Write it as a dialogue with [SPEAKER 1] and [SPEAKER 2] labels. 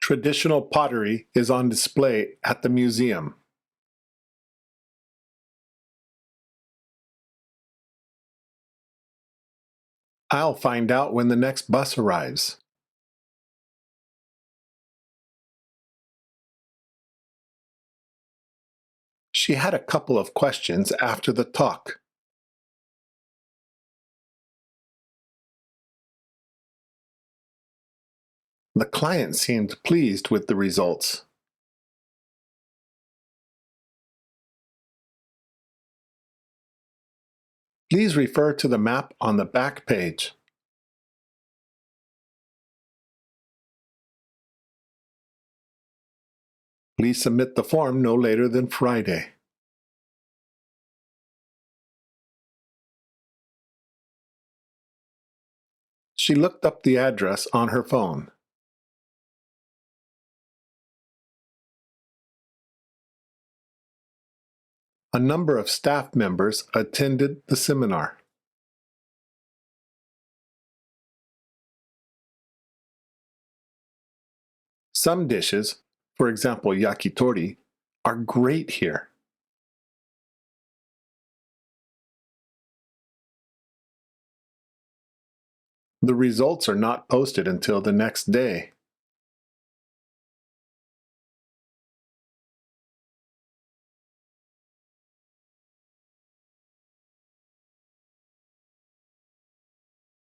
[SPEAKER 1] Traditional pottery is on display at the museum. I'll find out when the next bus arrives. She had a couple of questions after the talk. The client seemed pleased with the results. Please refer to the map on the back page. Please submit the form no later than Friday. She looked up the address on her phone. A number of staff members attended the seminar. Some dishes, for example yakitori, are great here. The results are not posted until the next day.